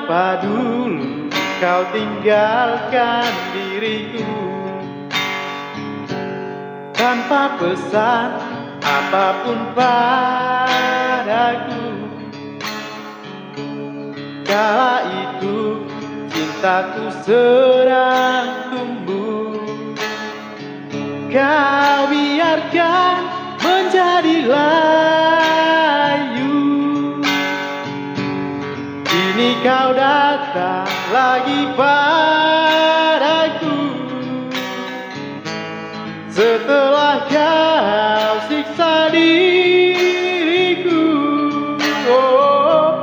Mengapa dulu kau tinggalkan diriku tanpa pesan apapun padaku? Kala itu cintaku sedang tumbuh, kau biarkan menjadi layu. Kini kau datang lagi padaku, setelah kau siksa diriku. Oh,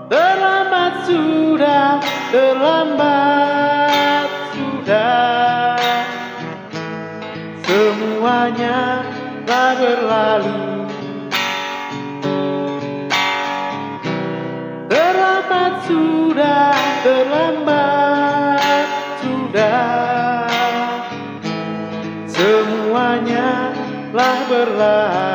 terlambat sudah, terlambat sudah, semuanya telah berlalu. Terlambat sudah, terlambat sudah, semuanya telah berlalu.